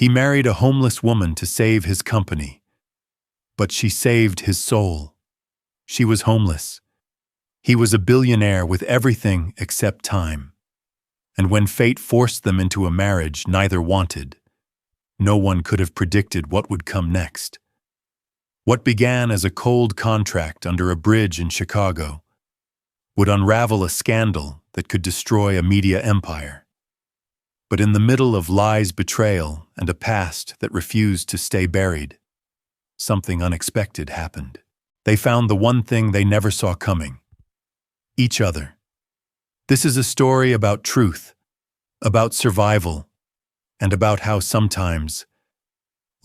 He married a homeless woman to save his company, but she saved his soul. She was homeless. He was a billionaire with everything except time. And when fate forced them into a marriage neither wanted, no one could have predicted what would come next. What began as a cold contract under a bridge in Chicago would unravel a scandal that could destroy a media empire. But in the middle of lies, betrayal, and a past that refused to stay buried, something unexpected happened. They found the one thing they never saw coming: each other. This is a story about truth, about survival, and about how sometimes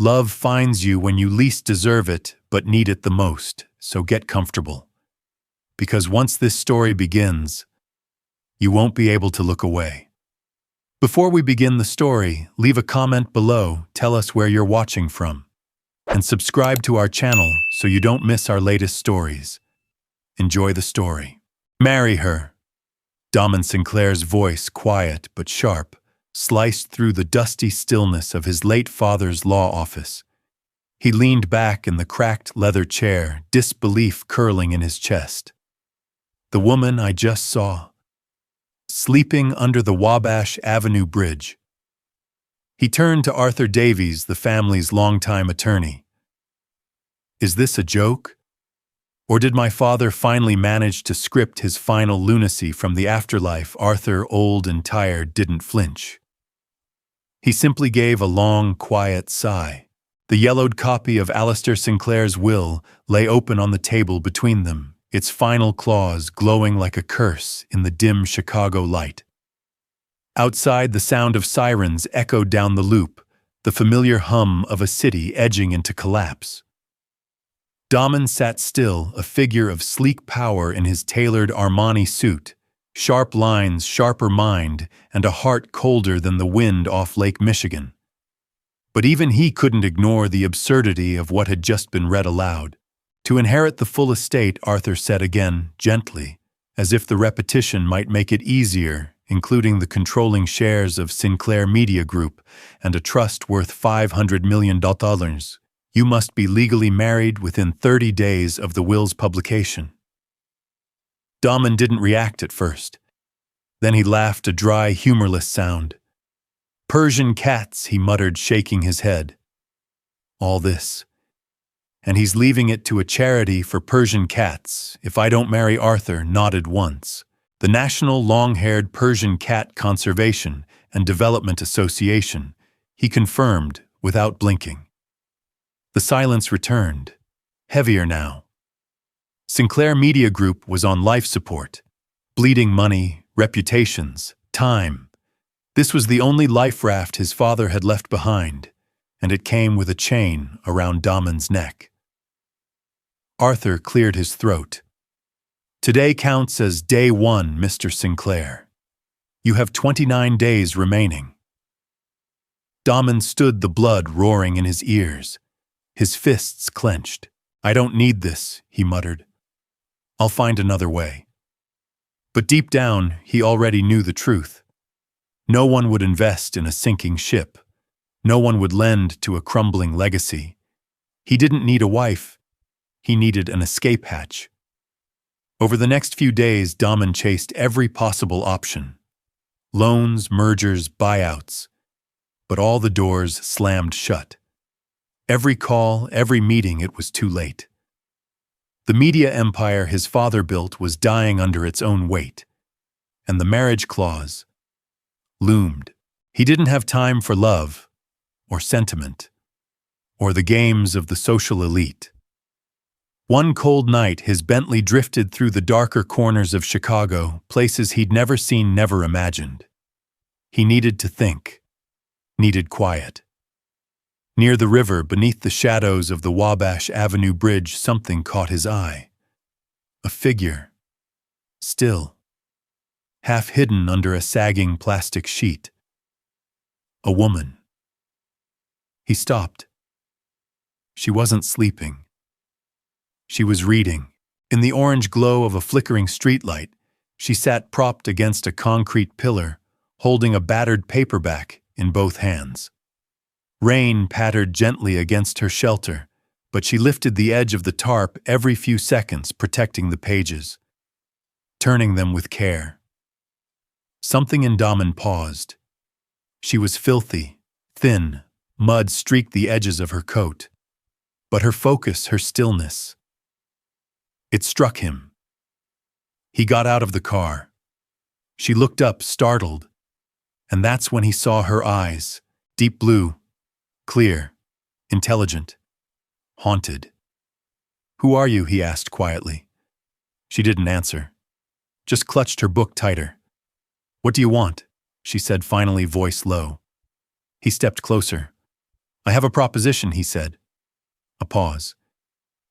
love finds you when you least deserve it but need it the most, so get comfortable. Because once this story begins, you won't be able to look away. Before we begin the story, leave a comment below, tell us where you're watching from, and subscribe to our channel so you don't miss our latest stories. Enjoy the story. Marry her. Damian Sinclair's voice, quiet but sharp, sliced through the dusty stillness of his late father's law office. He leaned back in the cracked leather chair, disbelief curling in his chest. The woman I just saw, sleeping under the Wabash Avenue Bridge. He turned to Arthur Davies, the family's longtime attorney. Is this a joke? Or did my father finally manage to script his final lunacy from the afterlife? Arthur, old and tired, didn't flinch. He simply gave a long, quiet sigh. The yellowed copy of Alistair Sinclair's will lay open on the table between them, its final clause glowing like a curse in the dim Chicago light. Outside, the sound of sirens echoed down the loop, the familiar hum of a city edging into collapse. Damian sat still, a figure of sleek power in his tailored Armani suit, sharp lines, sharper mind, and a heart colder than the wind off Lake Michigan. But even he couldn't ignore the absurdity of what had just been read aloud. To inherit the full estate, Arthur said again, gently, as if the repetition might make it easier, including the controlling shares of Sinclair Media Group and a trust worth $500 million. You must be legally married within 30 days of the will's publication. Damian didn't react at first. Then he laughed, a dry, humorless sound. Persian cats, he muttered, shaking his head. All this. And he's leaving it to a charity for Persian cats. If I don't marry Arthur, nodded once. The National Long-Haired Persian Cat Conservation and Development Association, he confirmed without blinking. The silence returned, heavier now. Sinclair Media Group was on life support. Bleeding money, reputations, time. This was the only life raft his father had left behind, and it came with a chain around Damian's neck. Arthur cleared his throat. Today counts as day one, Mr. Sinclair. You have 29 days remaining. Damian stood, the blood roaring in his ears. His fists clenched. I don't need this, he muttered. I'll find another way. But deep down, he already knew the truth. No one would invest in a sinking ship. No one would lend to a crumbling legacy. He didn't need a wife. He needed an escape hatch. Over the next few days, Damian chased every possible option. Loans, mergers, buyouts. But all the doors slammed shut. Every call, every meeting, it was too late. The media empire his father built was dying under its own weight, and the marriage clause loomed. He didn't have time for love, or sentiment, or the games of the social elite. One cold night, his Bentley drifted through the darker corners of Chicago, places he'd never seen, never imagined. He needed to think, needed quiet. Near the river, beneath the shadows of the Wabash Avenue Bridge, something caught his eye. A figure. Still. Half hidden under a sagging plastic sheet. A woman. He stopped. She wasn't sleeping. She was reading. In the orange glow of a flickering streetlight, she sat propped against a concrete pillar, holding a battered paperback in both hands. Rain pattered gently against her shelter, but she lifted the edge of the tarp every few seconds, protecting the pages, turning them with care. Something in Daman paused. She was filthy, thin, mud streaked the edges of her coat. But her focus, her stillness. It struck him. He got out of the car. She looked up, startled, and that's when he saw her eyes, deep blue, clear, intelligent, haunted. "Who are you?" he asked quietly. She didn't answer, just clutched her book tighter. "What do you want?" she said finally, voice low. He stepped closer. "I have a proposition," he said. A pause.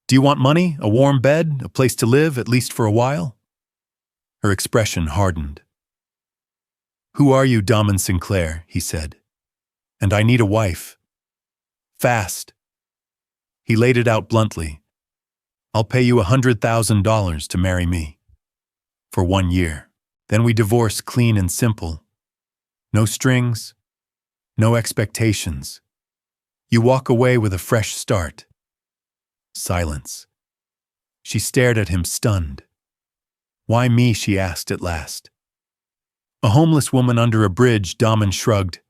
"Do you want money, a warm bed, a place to live, at least for a while?" Her expression hardened. "Who are you, Damian Sinclair?" he said. "And I need a wife. Fast." He laid it out bluntly. "I'll pay you $100,000 to marry me. For 1 year. Then we divorce clean and simple. No strings, no expectations. You walk away with a fresh start." Silence. She stared at him, stunned. "Why me?" she asked at last. "A homeless woman under a bridge," Daman shrugged.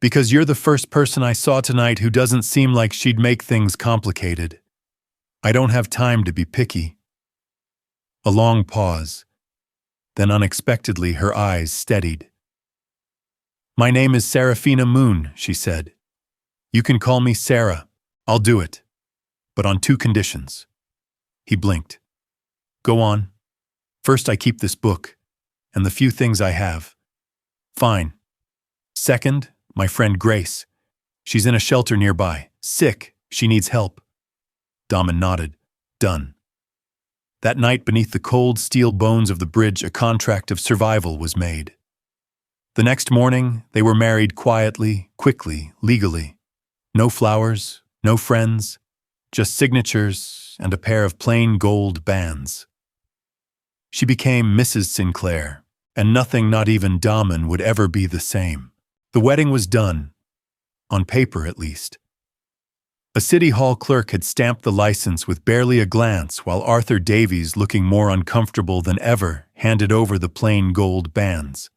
"Because you're the first person I saw tonight who doesn't seem like she'd make things complicated. I don't have time to be picky." A long pause. Then unexpectedly her eyes steadied. "My name is Saraphina Moon," she said. "You can call me Sarah. I'll do it. But on 2 conditions. He blinked. "Go on." "First, I keep this book, and the few things I have." "Fine." "Second, my friend Grace. She's in a shelter nearby. Sick. She needs help." Daman nodded. "Done." That night, beneath the cold steel bones of the bridge, a contract of survival was made. The next morning, they were married quietly, quickly, legally. No flowers, no friends, just signatures and a pair of plain gold bands. She became Mrs. Sinclair, and nothing, not even Daman, would ever be the same. The wedding was done, on paper at least. A city hall clerk had stamped the license with barely a glance, while Arthur Davies, looking more uncomfortable than ever, handed over the plain gold bands.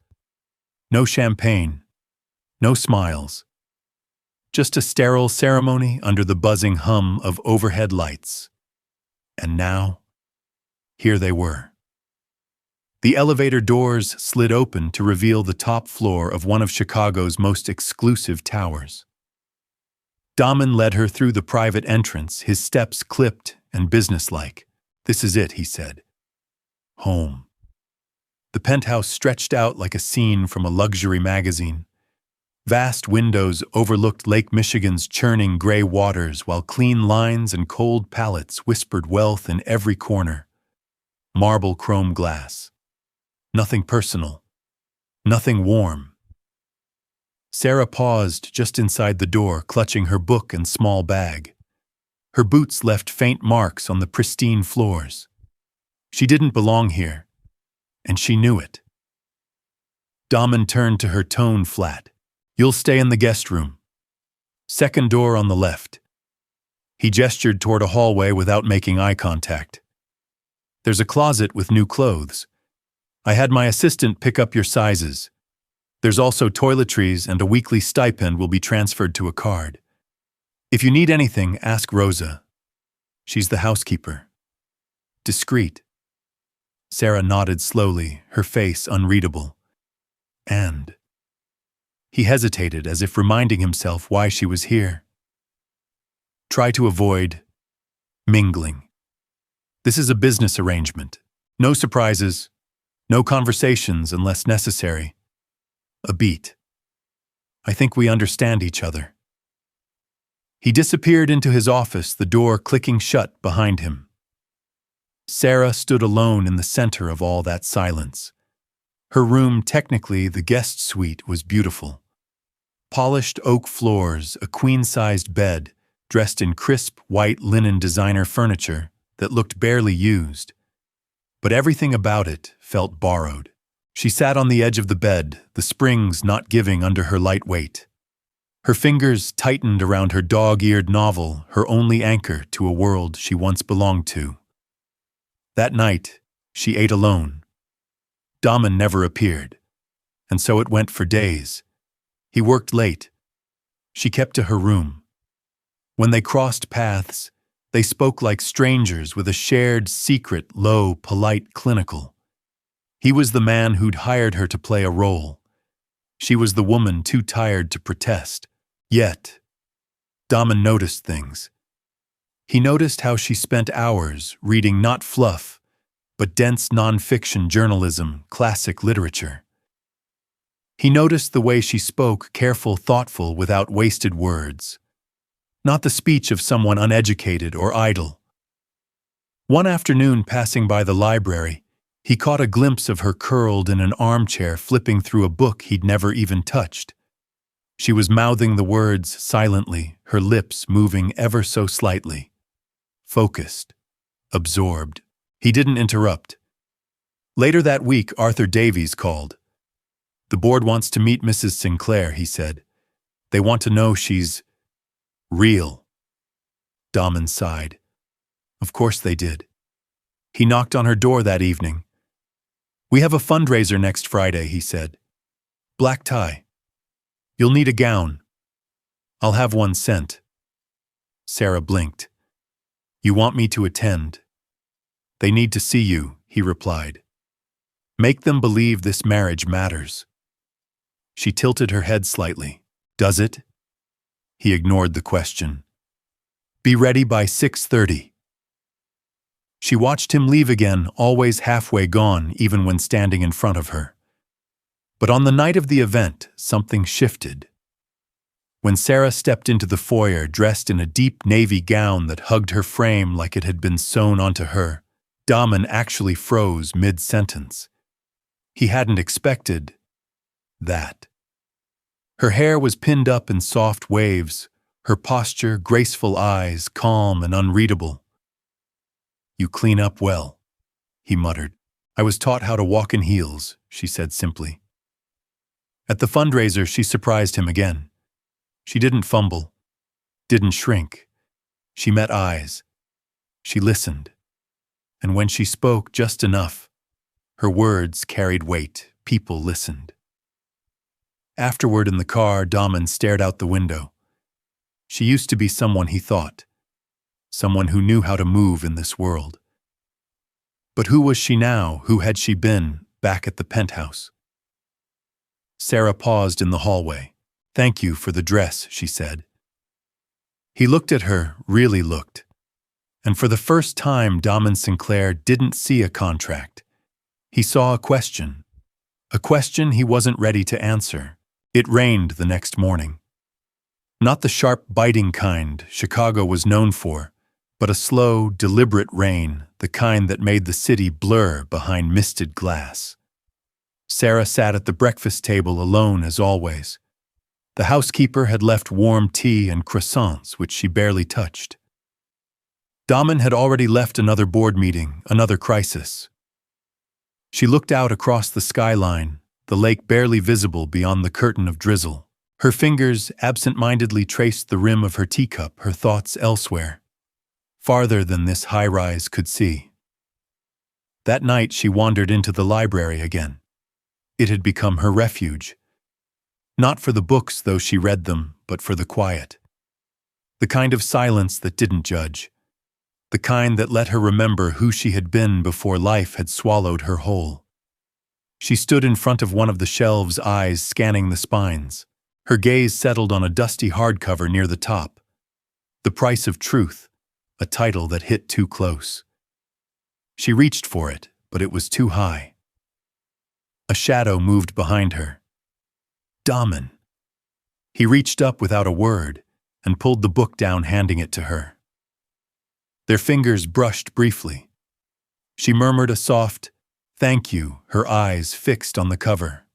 No champagne, no smiles. Just a sterile ceremony under the buzzing hum of overhead lights. And now, here they were. The elevator doors slid open to reveal the top floor of one of Chicago's most exclusive towers. Daman led her through the private entrance, his steps clipped and businesslike. "This is it," he said. Home. The penthouse stretched out like a scene from a luxury magazine. Vast windows overlooked Lake Michigan's churning gray waters, while clean lines and cold palettes whispered wealth in every corner. Marble chrome glass. Nothing personal. Nothing warm. Sarah paused just inside the door, clutching her book and small bag. Her boots left faint marks on the pristine floors. She didn't belong here, and she knew it. Daman turned to her, tone flat. "You'll stay in the guest room. Second door on the left." He gestured toward a hallway without making eye contact. "There's a closet with new clothes. I had my assistant pick up your sizes. There's also toiletries, and a weekly stipend will be transferred to a card. If you need anything, ask Rosa. She's the housekeeper." Discreet. Sarah nodded slowly, her face unreadable. "And..." He hesitated, as if reminding himself why she was here. "Try to avoid mingling. This is a business arrangement. No surprises, no conversations unless necessary. A beat. I think we understand each other." He disappeared into his office, the door clicking shut behind him. Sarah stood alone in the center of all that silence. Her room, technically the guest suite, was beautiful. Polished oak floors, a queen-sized bed, dressed in crisp white linen designer furniture that looked barely used. But everything about it felt borrowed. She sat on the edge of the bed, the springs not giving under her light weight. Her fingers tightened around her dog-eared novel, her only anchor to a world she once belonged to. That night, she ate alone. Damian never appeared, and so it went for days. He worked late. She kept to her room. When they crossed paths, they spoke like strangers with a shared secret, low, polite, clinical. He was the man who'd hired her to play a role. She was the woman too tired to protest. Yet, Damian noticed things. He noticed how she spent hours reading not fluff, but dense non-fiction journalism, classic literature. He noticed the way she spoke, careful, thoughtful, without wasted words. Not the speech of someone uneducated or idle. One afternoon, passing by the library, he caught a glimpse of her curled in an armchair flipping through a book he'd never even touched. She was mouthing the words silently, her lips moving ever so slightly. Focused, absorbed. He didn't interrupt. Later that week, Arthur Davies called. "The board wants to meet Mrs. Sinclair," he said. "They want to know she's real." Damian sighed. Of course they did. He knocked on her door that evening. "We have a fundraiser next Friday," he said. "Black tie. You'll need a gown. I'll have one sent." Sarah blinked. "You want me to attend?" "They need to see you," he replied. "Make them believe this marriage matters." She tilted her head slightly. "Does it?" He ignored the question. "Be ready by 6:30. She watched him leave again, always halfway gone, even when standing in front of her. But on the night of the event, something shifted. When Sarah stepped into the foyer dressed in a deep navy gown that hugged her frame like it had been sewn onto her, Damian actually froze mid-sentence. He hadn't expected that. Her hair was pinned up in soft waves, her posture, graceful eyes, calm and unreadable. "You clean up well," he muttered. "I was taught how to walk in heels," she said simply. At the fundraiser, she surprised him again. She didn't fumble, didn't shrink. She met eyes. She listened. And when she spoke just enough, her words carried weight. People listened. Afterward in the car, Damian stared out the window. She used to be someone he thought. Someone who knew how to move in this world. But who was she now? Who had she been back at the penthouse? Sarah paused in the hallway. "Thank you for the dress," she said. He looked at her, really looked. And for the first time, Damian Sinclair didn't see a contract. He saw a question he wasn't ready to answer. It rained the next morning. Not the sharp, biting kind Chicago was known for, but a slow, deliberate rain, the kind that made the city blur behind misted glass. Sarah sat at the breakfast table alone as always. The housekeeper had left warm tea and croissants, which she barely touched. Damian had already left another board meeting, another crisis. She looked out across the skyline, the lake barely visible beyond the curtain of drizzle. Her fingers absent-mindedly traced the rim of her teacup, her thoughts elsewhere, farther than this high-rise could see. That night she wandered into the library again. It had become her refuge. Not for the books, though she read them, but for the quiet. The kind of silence that didn't judge. The kind that let her remember who she had been before life had swallowed her whole. She stood in front of one of the shelves, eyes scanning the spines. Her gaze settled on a dusty hardcover near the top. The Price of Truth, a title that hit too close. She reached for it, but it was too high. A shadow moved behind her. Damian. He reached up without a word and pulled the book down, handing it to her. Their fingers brushed briefly. She murmured a soft, "Thank you," her eyes fixed on the cover.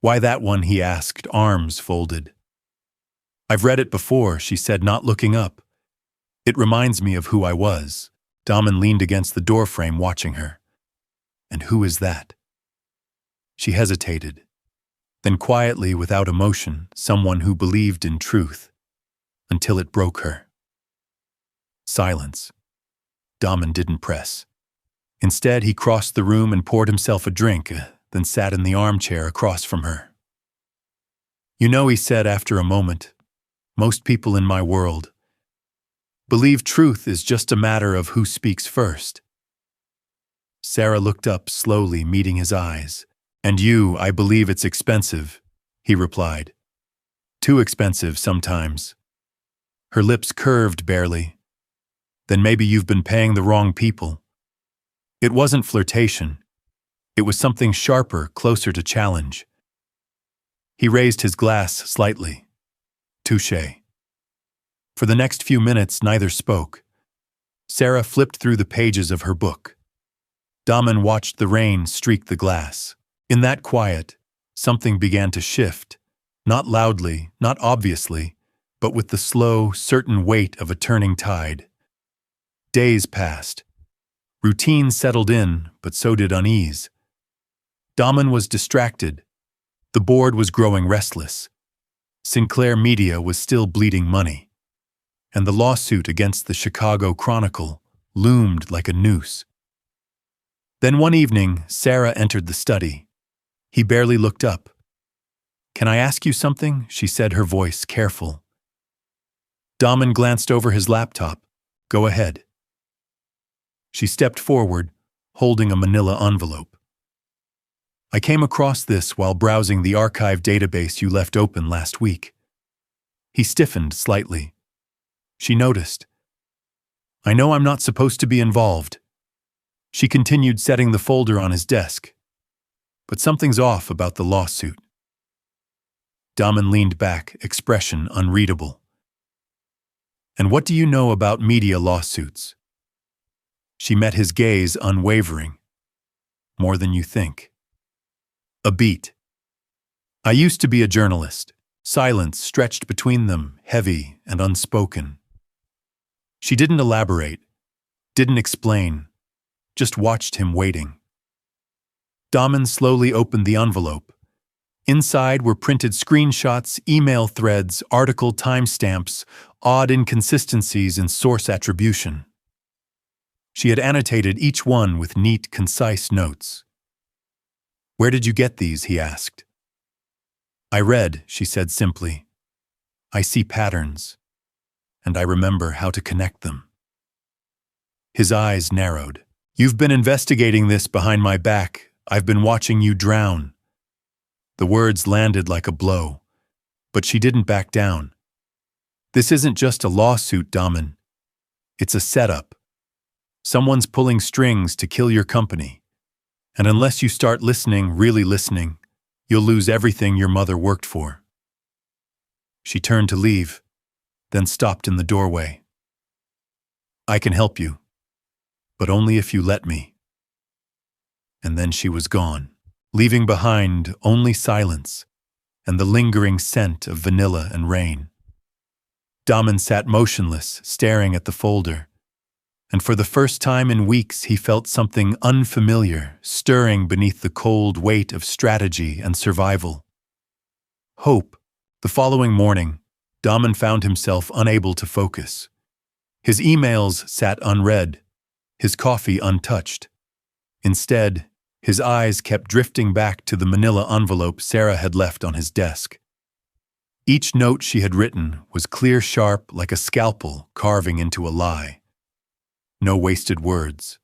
"Why that one?" he asked, arms folded. "I've read it before," she said, not looking up. "It reminds me of who I was." Damian leaned against the doorframe, watching her. "And who is that?" She hesitated, Then quietly, without emotion, someone who believed in truth, until it broke her. Silence. Damian didn't press. Instead, he crossed the room and poured himself a drink, then sat in the armchair across from her. "You know," he said after a moment, "most people in my world believe truth is just a matter of who speaks first." Sarah looked up slowly, meeting his eyes. "And you, I believe it's expensive," he replied. "Too expensive sometimes." Her lips curved barely. "Then maybe you've been paying the wrong people." It wasn't flirtation. It was something sharper, closer to challenge. He raised his glass slightly. "Touché." For the next few minutes, neither spoke. Sarah flipped through the pages of her book. Damian watched the rain streak the glass. In that quiet, something began to shift, not loudly, not obviously, but with the slow, certain weight of a turning tide. Days passed. Routine settled in, but so did unease. Damian was distracted. The board was growing restless. Sinclair Media was still bleeding money. And the lawsuit against the Chicago Chronicle loomed like a noose. Then one evening, Sarah entered the study. He barely looked up. "Can I ask you something?" she said, her voice careful. Damian glanced over his laptop. "Go ahead." She stepped forward, holding a manila envelope. "I came across this while browsing the archive database you left open last week." He stiffened slightly. She noticed. "I know I'm not supposed to be involved." She continued, setting the folder on his desk. "But something's off about the lawsuit." Damian leaned back, expression unreadable. "And what do you know about media lawsuits?" She met his gaze, unwavering. "More than you think." A beat. "I used to be a journalist." Silence stretched between them, heavy and unspoken. She didn't elaborate, didn't explain, just watched him waiting. Damian slowly opened the envelope. Inside were printed screenshots, email threads, article timestamps, odd inconsistencies in source attribution. She had annotated each one with neat, concise notes. "Where did you get these?" he asked. "I read," she said simply. "I see patterns, and I remember how to connect them." His eyes narrowed. "You've been investigating this behind my back. I've been watching you drown." The words landed like a blow, but she didn't back down. "This isn't just a lawsuit, Damian. It's a setup. Someone's pulling strings to kill your company. And unless you start listening, really listening, you'll lose everything your mother worked for." She turned to leave, then stopped in the doorway. "I can help you, but only if you let me." And then she was gone, leaving behind only silence and the lingering scent of vanilla and rain. Damian sat motionless, staring at the folder. And for the first time in weeks he felt something unfamiliar stirring beneath the cold weight of strategy and survival. Hope. The following morning, Damian found himself unable to focus. His emails sat unread, his coffee untouched. Instead, his eyes kept drifting back to the manila envelope Sarah had left on his desk. Each note she had written was clear, sharp, like a scalpel carving into a lie. No wasted words,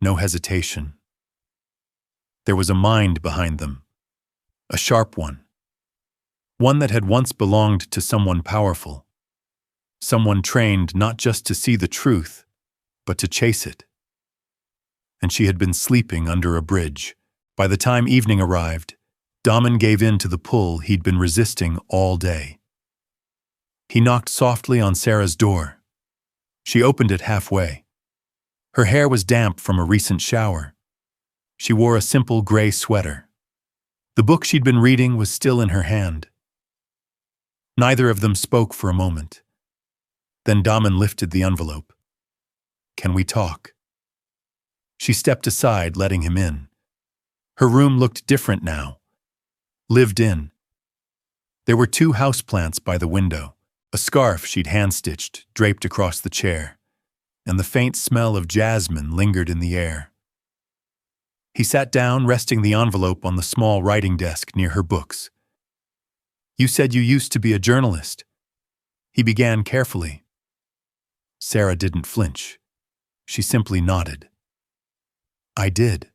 no hesitation. There was a mind behind them, a sharp one that had once belonged to someone powerful, someone trained not just to see the truth, but to chase it. And she had been sleeping under a bridge. By the time evening arrived, Damian gave in to the pull he'd been resisting all day. He knocked softly on Sarah's door. She opened it halfway. Her hair was damp from a recent shower. She wore a simple gray sweater. The book she'd been reading was still in her hand. Neither of them spoke for a moment. Then Damian lifted the envelope. "Can we talk?" She stepped aside, letting him in. Her room looked different now. Lived in. There were 2 houseplants by the window, a scarf she'd hand-stitched draped across the chair, and the faint smell of jasmine lingered in the air. He sat down, resting the envelope on the small writing desk near her books. "You said you used to be a journalist." He began carefully. Sarah didn't flinch. She simply nodded. "I did."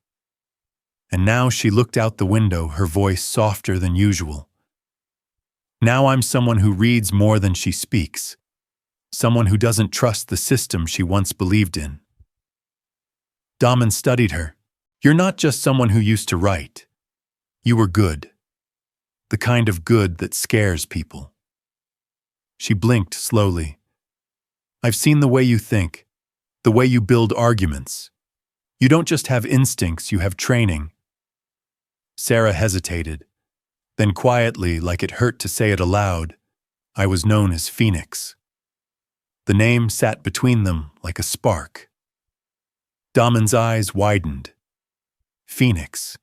And now she looked out the window, her voice softer than usual. "Now I'm someone who reads more than she speaks. Someone who doesn't trust the system she once believed in." Damian studied her. "You're not just someone who used to write. You were good. The kind of good that scares people." She blinked slowly. "I've seen the way you think, the way you build arguments. You don't just have instincts, you have training." Sarah hesitated. Then quietly, like it hurt to say it aloud, "I was known as Phoenix." The name sat between them like a spark. Damian's eyes widened. Phoenix.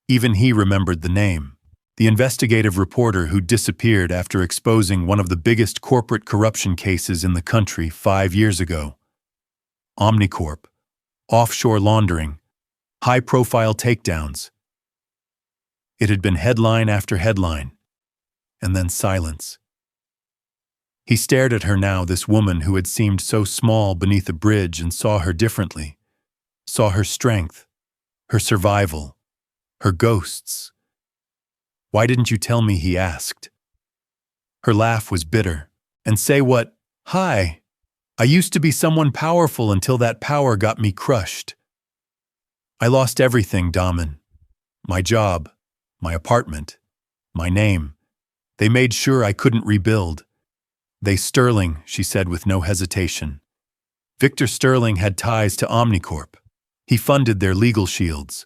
Even he remembered the name. The investigative reporter who disappeared after exposing one of the biggest corporate corruption cases in the country 5 years ago. Omnicorp, offshore laundering, high-profile takedowns. It had been headline after headline, and then silence. He stared at her now, this woman who had seemed so small beneath a bridge, and saw her differently. Saw her strength, her survival, her ghosts. "Why didn't you tell me?" he asked. Her laugh was bitter. "And say what? Hi. I used to be someone powerful until that power got me crushed. I lost everything, Damian. My job, my apartment, my name. They made sure I couldn't rebuild. They Sterling," she said with no hesitation. "Victor Sterling had ties to Omnicorp. He funded their legal shields.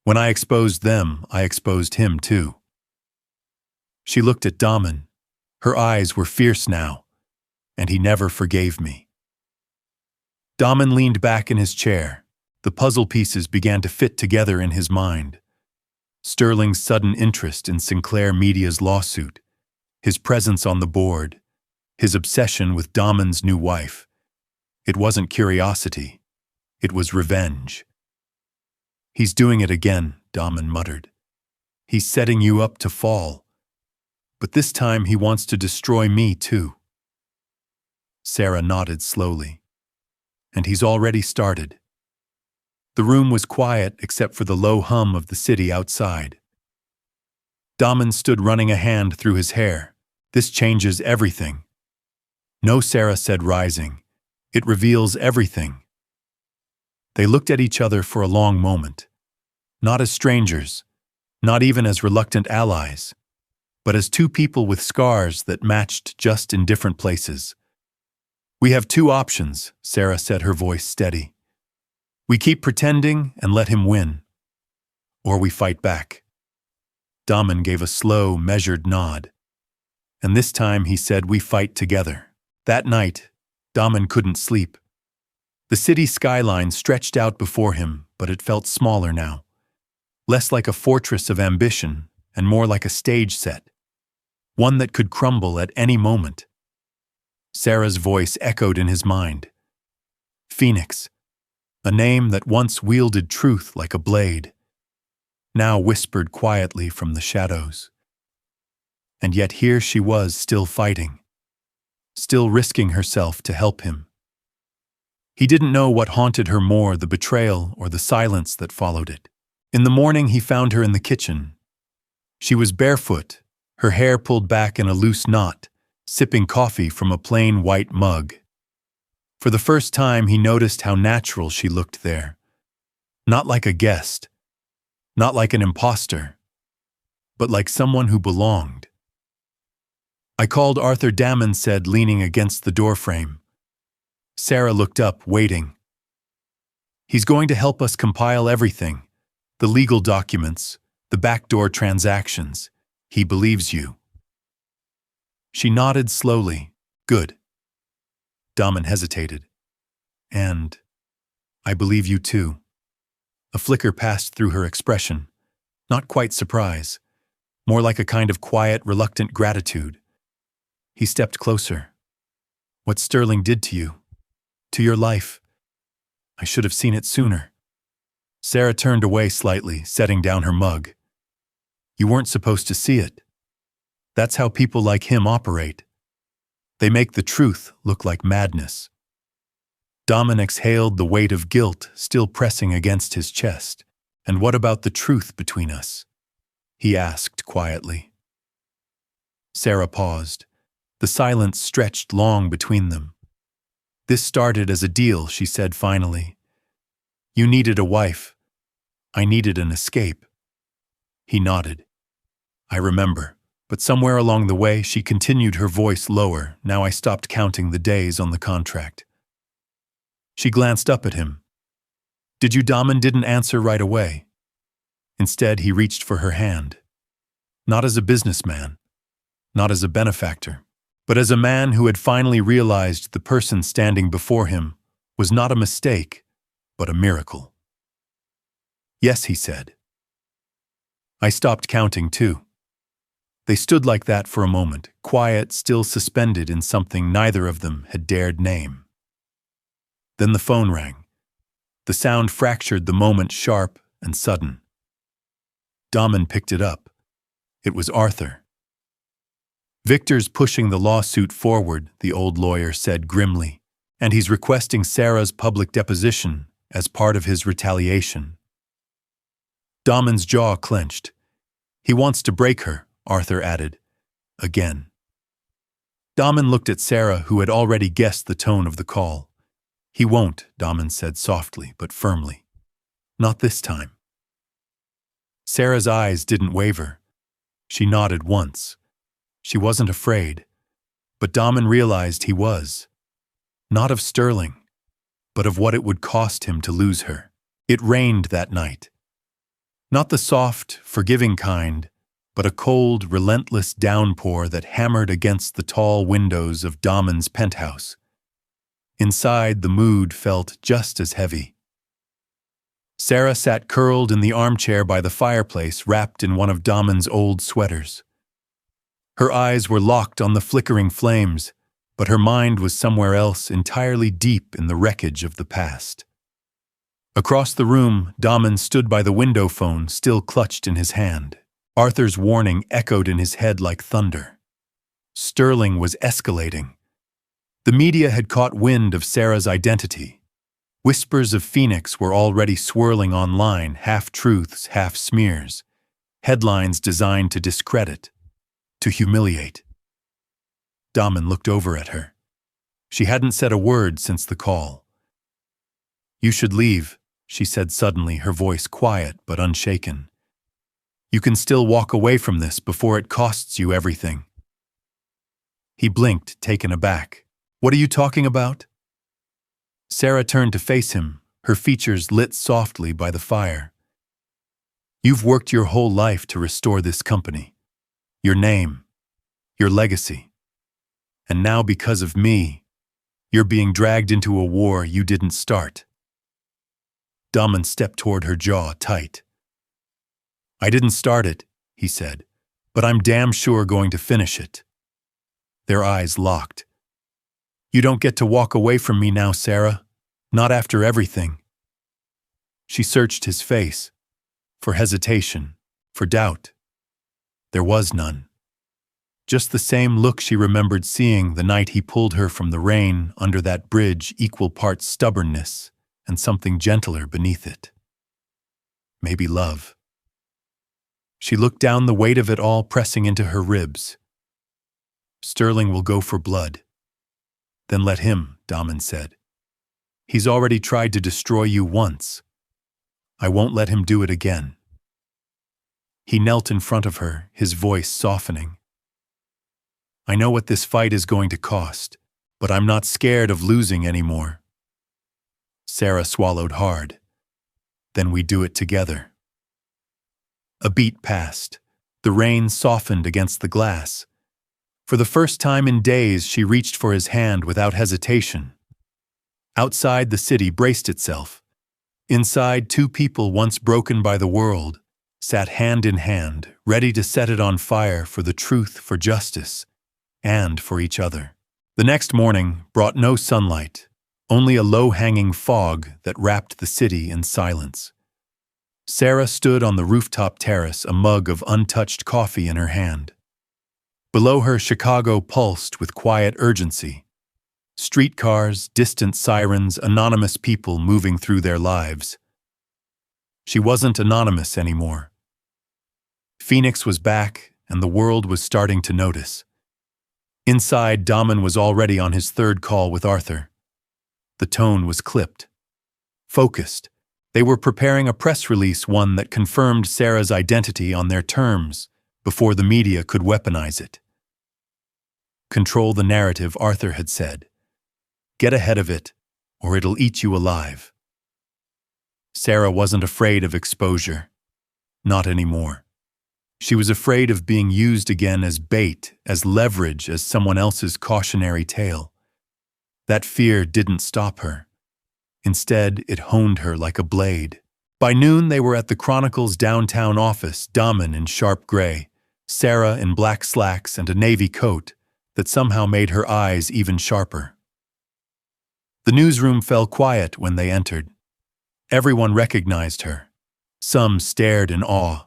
When I exposed them, I exposed him too." She looked at Damian. Her eyes were fierce now. "And he never forgave me." Damian leaned back in his chair. The puzzle pieces began to fit together in his mind. Sterling's sudden interest in Sinclair Media's lawsuit, his presence on the board, his obsession with Damian's new wife. It wasn't curiosity. It was revenge. "He's doing it again," Damian muttered. "He's setting you up to fall. But this time he wants to destroy me too." Sarah nodded slowly. "And he's already started." The room was quiet except for the low hum of the city outside. Damian stood, running a hand through his hair. "This changes everything." "No," Sarah said, rising. "It reveals everything." They looked at each other for a long moment. Not as strangers, not even as reluctant allies, but as 2 people with scars that matched just in different places. "We have 2 options," Sarah said, her voice steady. "We keep pretending and let him win. Or we fight back." Damian gave a slow, measured nod. "And this time," he said, "we fight together." That night, Damian couldn't sleep. The city skyline stretched out before him, but it felt smaller now. Less like a fortress of ambition, and more like a stage set. One that could crumble at any moment. Sarah's voice echoed in his mind. Phoenix, a name that once wielded truth like a blade, now whispered quietly from the shadows. And yet here she was, still fighting. Still risking herself to help him. He didn't know what haunted her more, the betrayal or the silence that followed it. In the morning he found her in the kitchen. She was barefoot, her hair pulled back in a loose knot, sipping coffee from a plain white mug. For the first time he noticed how natural she looked there. Not like a guest, not like an imposter, but like someone who belonged. "I called Arthur," Damian said, leaning against the doorframe. Sarah looked up, waiting. "He's going to help us compile everything, the legal documents, the backdoor transactions. He believes you." She nodded slowly. "Good." Damian hesitated. "And I believe you too." A flicker passed through her expression. Not quite surprise. more like a kind of quiet, reluctant gratitude. He stepped closer. What Sterling did to you, to your life, I should have seen it sooner. Sarah turned away slightly, setting down her mug. You weren't supposed to see it. That's how people like him operate. They make the truth look like madness. Damian exhaled, the weight of guilt still pressing against his chest. And what about the truth between us? He asked quietly. Sarah paused. The silence stretched long between them. This started as a deal, she said finally. You needed a wife. I needed an escape. He nodded. I remember, but somewhere along the way she continued, her voice lower. Now I stopped counting the days on the contract. She glanced up at him. Did you? Damian didn't answer right away. Instead, he reached for her hand. Not as a businessman, not as a benefactor, but as a man who had finally realized the person standing before him was not a mistake, but a miracle. Yes, he said. I stopped counting too. They stood like that for a moment, quiet, still suspended in something neither of them had dared name. Then the phone rang. The sound fractured the moment, sharp and sudden. Damian picked it up. It was Arthur. Victor's pushing the lawsuit forward, the old lawyer said grimly, and he's requesting Sarah's public deposition as part of his retaliation. Damian's jaw clenched. He wants to break her, Arthur added. Again. Damian looked at Sarah, who had already guessed the tone of the call. He won't, Damian said softly but firmly. Not this time. Sarah's eyes didn't waver. She nodded once. She wasn't afraid, but Damian realized he was. Not of Sterling, but of what it would cost him to lose her. It rained that night. Not the soft, forgiving kind, but a cold, relentless downpour that hammered against the tall windows of Damian's penthouse. Inside, the mood felt just as heavy. Sarah sat curled in the armchair by the fireplace, wrapped in one of Damian's old sweaters. Her eyes were locked on the flickering flames, but her mind was somewhere else, entirely deep in the wreckage of the past. Across the room, Damian stood by the window phone, still clutched in his hand. Arthur's warning echoed in his head like thunder. Sterling was escalating. The media had caught wind of Sarah's identity. Whispers of Phoenix were already swirling online, half-truths, half-smears. Headlines designed to discredit, to humiliate. Damian looked over at her. She hadn't said a word since the call. You should leave, she said suddenly, her voice quiet but unshaken. You can still walk away from this before it costs you everything. He blinked, taken aback. What are you talking about? Sarah turned to face him, her features lit softly by the fire. You've worked your whole life to restore this company. Your name, your legacy. And now because of me, you're being dragged into a war you didn't start. Damian stepped toward her, jaw tight. I didn't start it, he said, but I'm damn sure going to finish it. Their eyes locked. You don't get to walk away from me now, Sarah. Not after everything. She searched his face, for hesitation, for doubt. There was none. Just the same look she remembered seeing the night he pulled her from the rain under that bridge, equal parts stubbornness and something gentler beneath it. Maybe love. She looked down, the weight of it all pressing into her ribs. Sterling will go for blood. Then let him, Damian said. He's already tried to destroy you once. I won't let him do it again. He knelt in front of her, his voice softening. I know what this fight is going to cost, but I'm not scared of losing anymore. Sarah swallowed hard. Then we do it together. A beat passed. The rain softened against the glass. For the first time in days, she reached for his hand without hesitation. Outside, the city braced itself. Inside, two people once broken by the world, sat hand in hand, ready to set it on fire for the truth, for justice, and for each other. The next morning brought no sunlight, only a low-hanging fog that wrapped the city in silence. Sarah stood on the rooftop terrace, a mug of untouched coffee in her hand. Below her, Chicago pulsed with quiet urgency. Streetcars, distant sirens, anonymous people moving through their lives. She wasn't anonymous anymore. Phoenix was back, and the world was starting to notice. Inside, Damian was already on his third call with Arthur. The tone was clipped, focused. They were preparing a press release, one that confirmed Sarah's identity on their terms, before the media could weaponize it. Control the narrative, Arthur had said. Get ahead of it, or it'll eat you alive. Sarah wasn't afraid of exposure. Not anymore. She was afraid of being used again as bait, as leverage, as someone else's cautionary tale. That fear didn't stop her. Instead, it honed her like a blade. By noon, they were at the Chronicle's downtown office, Damian in sharp gray, Sarah in black slacks and a navy coat that somehow made her eyes even sharper. The newsroom fell quiet when they entered. Everyone recognized her. Some stared in awe,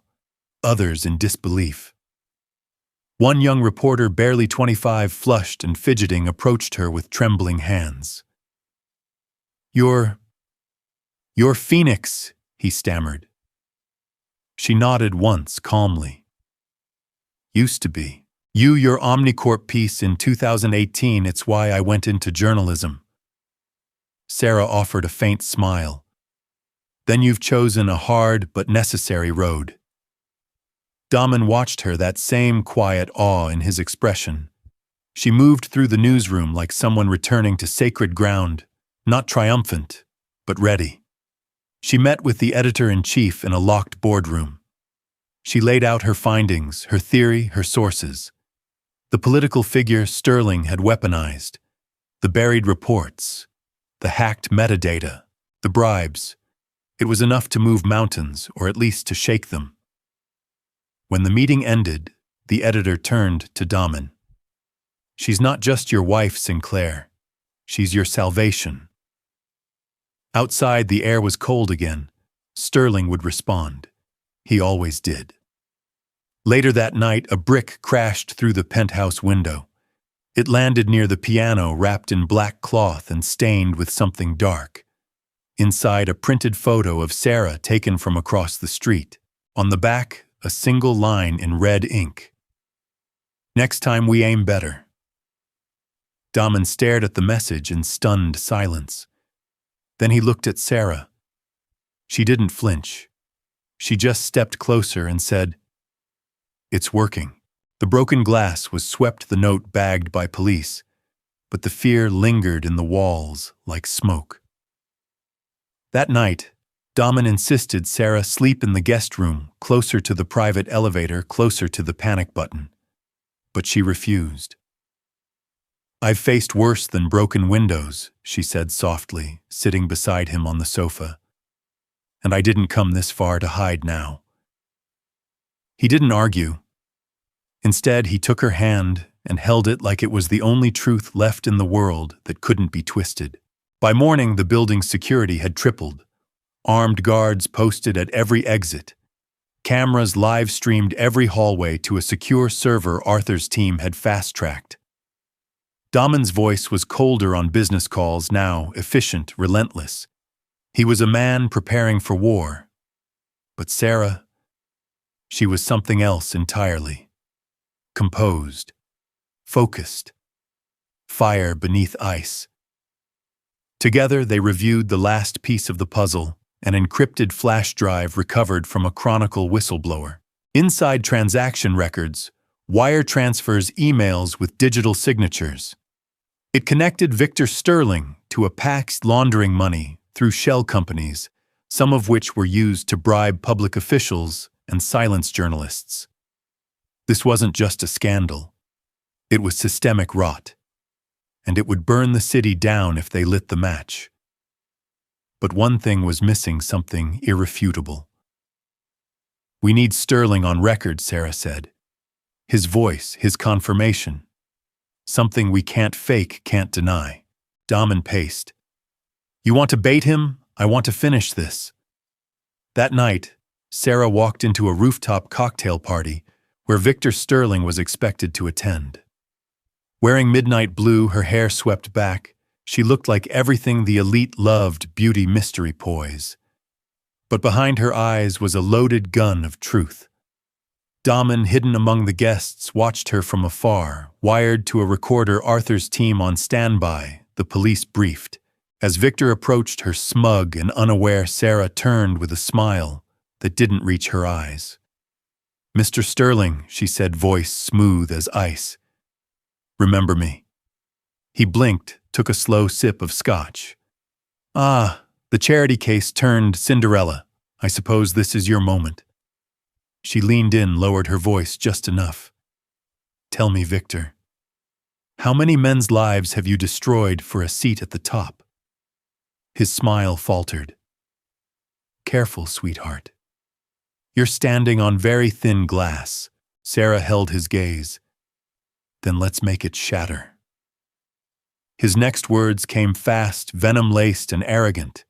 others in disbelief. One young reporter, barely 25, flushed and fidgeting, approached her with trembling hands. You're Phoenix, he stammered. She nodded once, calmly. Used to be. Your Omnicorp piece in 2018, it's why I went into journalism. Sarah offered a faint smile. Then you've chosen a hard but necessary road. Damian watched her, that same quiet awe in his expression. She moved through the newsroom like someone returning to sacred ground, not triumphant, but ready. She met with the editor-in-chief in a locked boardroom. She laid out her findings, her theory, her sources. The political figure Sterling had weaponized, the buried reports, the hacked metadata, the bribes. It was enough to move mountains, or at least to shake them. When the meeting ended, the editor turned to Damian. She's not just your wife, Sinclair. She's your salvation. Outside, the air was cold again. Sterling would respond. He always did. Later that night, a brick crashed through the penthouse window. It landed near the piano, wrapped in black cloth and stained with something dark. Inside, a printed photo of Sarah taken from across the street. On the back, a single line in red ink. Next time we aim better. Damian stared at the message in stunned silence. Then he looked at Sarah. She didn't flinch. She just stepped closer and said, "It's working." The broken glass was swept, the note bagged by police, but the fear lingered in the walls like smoke. That night, Damian insisted Sarah sleep in the guest room, closer to the private elevator, closer to the panic button. But she refused. "I've faced worse than broken windows," she said softly, sitting beside him on the sofa. "And I didn't come this far to hide now." He didn't argue. Instead, he took her hand and held it like it was the only truth left in the world that couldn't be twisted. By morning, the building's security had tripled. Armed guards posted at every exit. Cameras live-streamed every hallway to a secure server Arthur's team had fast-tracked. Damian's voice was colder on business calls now, efficient, relentless. He was a man preparing for war. But Sarah, she was something else entirely. Composed. Focused. Fire beneath ice. Together, they reviewed the last piece of the puzzle, an encrypted flash drive recovered from a Chronicle whistleblower. Inside transaction records, wire transfers, emails with digital signatures. It connected Victor Sterling to a PAC laundering money through shell companies, some of which were used to bribe public officials and silence journalists. This wasn't just a scandal. It was systemic rot. And it would burn the city down if they lit the match. But one thing was missing, something irrefutable. We need Sterling on record, Sarah said. His voice, his confirmation. Something we can't fake, can't deny. Damian paced. You want to bait him? I want to finish this. That night, Sarah walked into a rooftop cocktail party where Victor Sterling was expected to attend. Wearing midnight blue, her hair swept back, she looked like everything the elite loved, beauty, mystery, poise. But behind her eyes was a loaded gun of truth. Damian, hidden among the guests, watched her from afar, wired to a recorder, Arthur's team on standby, the police briefed. As Victor approached her, smug and unaware, Sarah turned with a smile that didn't reach her eyes. Mr. Sterling, she said, voice smooth as ice. Remember me? He blinked, took a slow sip of scotch. Ah, the charity case turned Cinderella. I suppose this is your moment. She leaned in, lowered her voice just enough. Tell me, Victor, how many men's lives have you destroyed for a seat at the top? His smile faltered. Careful, sweetheart. You're standing on very thin glass. Sarah held his gaze. Then let's make it shatter. His next words came fast, venom-laced and arrogant,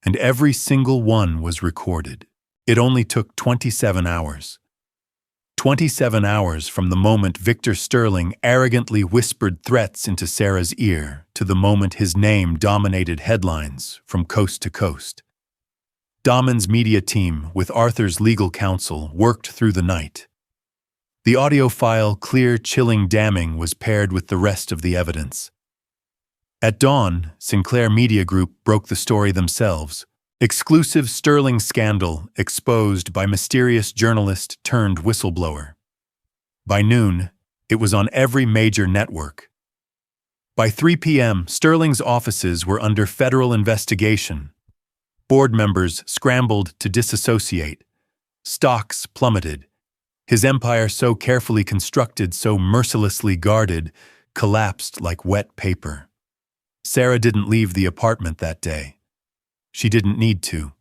and every single one was recorded. It only took 27 hours. 27 hours from the moment Victor Sterling arrogantly whispered threats into Sarah's ear to the moment his name dominated headlines from coast to coast. Damian's media team, with Arthur's legal counsel, worked through the night. The audio file, clear, chilling, damning, was paired with the rest of the evidence. At dawn, Sinclair Media Group broke the story themselves. Exclusive Sterling scandal exposed by mysterious journalist turned whistleblower. By noon, it was on every major network. By 3 p.m., Sterling's offices were under federal investigation. Board members scrambled to disassociate. Stocks plummeted. His empire, so carefully constructed, so mercilessly guarded, collapsed like wet paper. Sarah didn't leave the apartment that day. She didn't need to.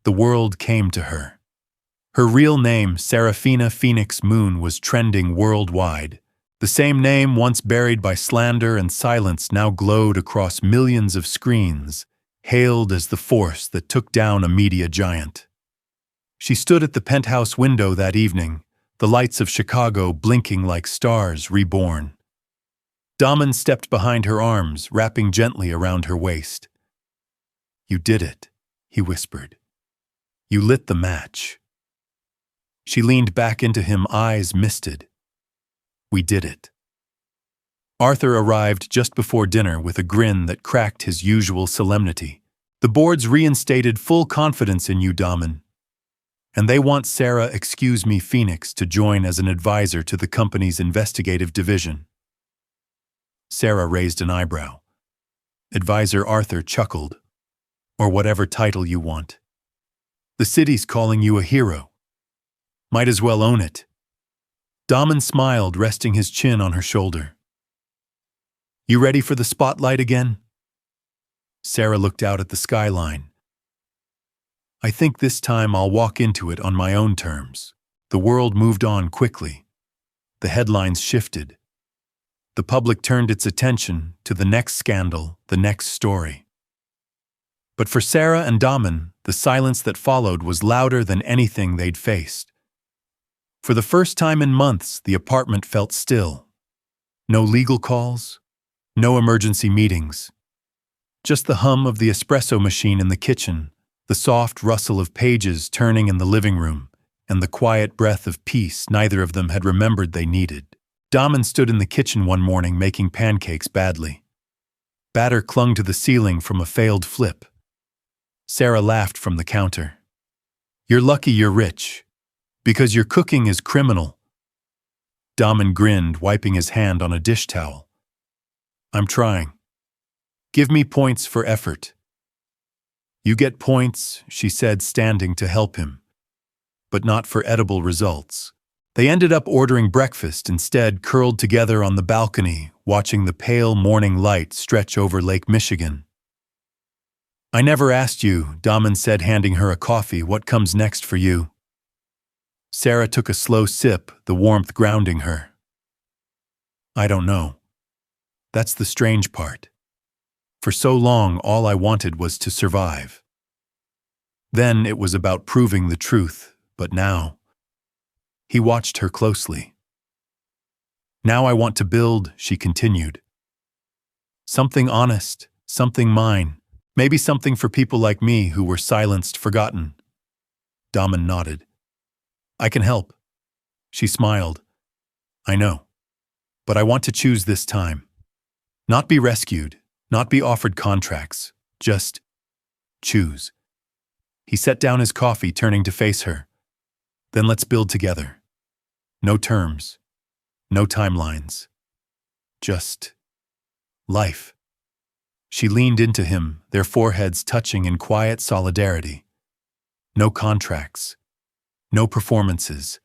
The world came to her. Her real name, Saraphina Moon, was trending worldwide. The same name, once buried by slander and silence, now glowed across millions of screens, hailed as the force that took down a media giant. She stood at the penthouse window that evening, the lights of Chicago blinking like stars reborn. Damian stepped behind her arms, wrapping gently around her waist. You did it, he whispered. You lit the match. She leaned back into him, eyes misted. We did it. Arthur arrived just before dinner with a grin that cracked his usual solemnity. The board's reinstated full confidence in you, Damian. And they want Sarah Phoenix to join as an advisor to the company's investigative division. Sarah raised an eyebrow. Advisor Arthur chuckled. Or whatever title you want. The city's calling you a hero. Might as well own it. Damian smiled, resting his chin on her shoulder. You ready for the spotlight again? Sarah looked out at the skyline. I think this time I'll walk into it on my own terms. The world moved on quickly. The headlines shifted. The public turned its attention to the next scandal, the next story. But for Sarah and Damian, the silence that followed was louder than anything they'd faced. For the first time in months, the apartment felt still. No legal calls, no emergency meetings. Just the hum of the espresso machine in the kitchen, the soft rustle of pages turning in the living room, and the quiet breath of peace neither of them had remembered they needed. Damian stood in the kitchen one morning making pancakes badly. Batter clung to the ceiling from a failed flip. Sarah laughed from the counter. You're lucky you're rich, because your cooking is criminal. Damian grinned, wiping his hand on a dish towel. I'm trying. Give me points for effort. You get points, she said, standing to help him, but not for edible results. They ended up ordering breakfast instead, curled together on the balcony, watching the pale morning light stretch over Lake Michigan. I never asked you, Damian said, handing her a coffee. What comes next for you? Sarah took a slow sip, the warmth grounding her. I don't know. That's the strange part. For so long, all I wanted was to survive. Then it was about proving the truth, but now... He watched her closely. Now I want to build, she continued. Something honest, something mine, maybe something for people like me who were silenced, forgotten. Damian nodded. I can help. She smiled. I know. But I want to choose this time. Not be rescued, not be offered contracts, just choose. He set down his coffee, turning to face her. Then let's build together. No terms, no timelines. Just life. She leaned into him, their foreheads touching in quiet solidarity. No contracts, no performances.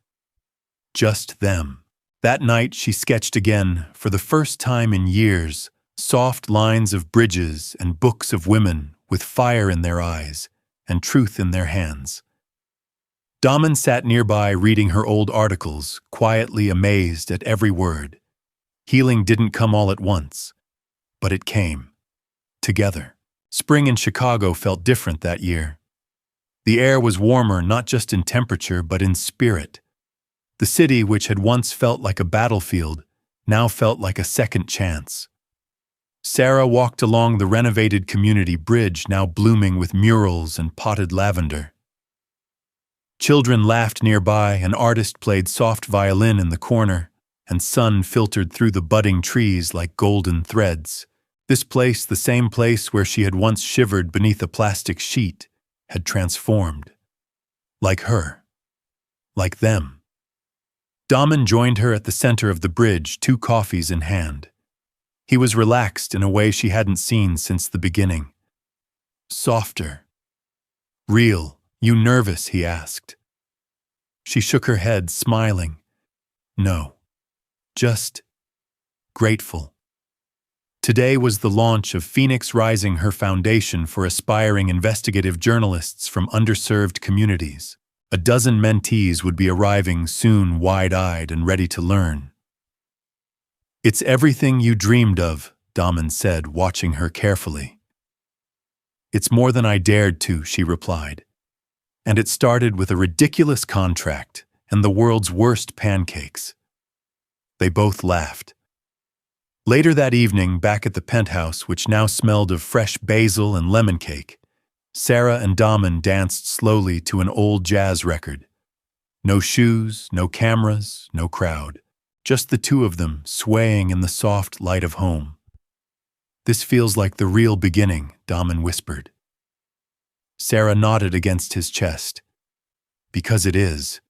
Just them. That night she sketched again, for the first time in years, soft lines of bridges and books of women with fire in their eyes and truth in their hands. Damian sat nearby reading her old articles, quietly amazed at every word. Healing didn't come all at once, but it came. Together. Spring in Chicago felt different that year. The air was warmer not just in temperature but in spirit. The city, which had once felt like a battlefield, now felt like a second chance. Sarah walked along the renovated community bridge, now blooming with murals and potted lavender. Children laughed nearby, an artist played soft violin in the corner, and sun filtered through the budding trees like golden threads. This place, the same place where she had once shivered beneath a plastic sheet, had transformed. Like her. Like them. Damian joined her at the center of the bridge, 2 coffees in hand. He was relaxed in a way she hadn't seen since the beginning. Softer. Real. You nervous? He asked. She shook her head, smiling. No. Just grateful. Today was the launch of Phoenix Rising, her foundation for aspiring investigative journalists from underserved communities. A dozen mentees would be arriving soon, wide-eyed and ready to learn. It's everything you dreamed of, Damian said, watching her carefully. It's more than I dared to, she replied. And it started with a ridiculous contract and the world's worst pancakes. They both laughed. Later that evening, back at the penthouse, which now smelled of fresh basil and lemon cake, Sarah and Damian danced slowly to an old jazz record. No shoes, no cameras, no crowd. Just the 2 of them, swaying in the soft light of home. This feels like the real beginning, Damian whispered. Sarah nodded against his chest. Because it is.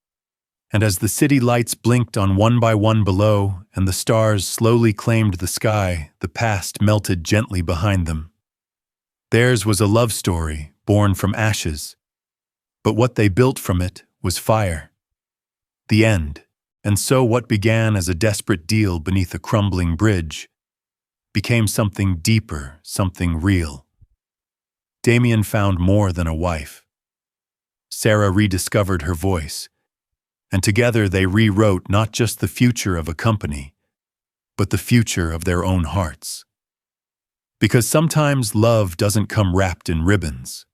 And as the city lights blinked on one by one below, and the stars slowly claimed the sky, the past melted gently behind them. Theirs was a love story, born from ashes. But what they built from it was fire. The end. And so what began as a desperate deal beneath a crumbling bridge became something deeper, something real. Damian found more than a wife. Sarah rediscovered her voice, and together they rewrote not just the future of a company, but the future of their own hearts. Because sometimes love doesn't come wrapped in ribbons.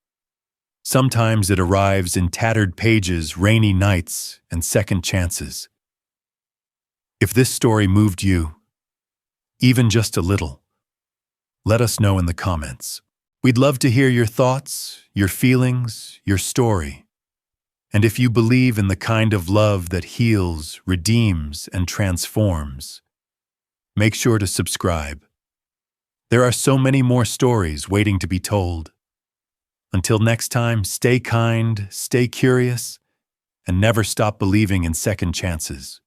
Sometimes it arrives in tattered pages, rainy nights, and second chances. If this story moved you, even just a little, let us know in the comments. We'd love to hear your thoughts, your feelings, your story. And if you believe in the kind of love that heals, redeems, and transforms, make sure to subscribe. There are so many more stories waiting to be told. Until next time, stay kind, stay curious, and never stop believing in second chances.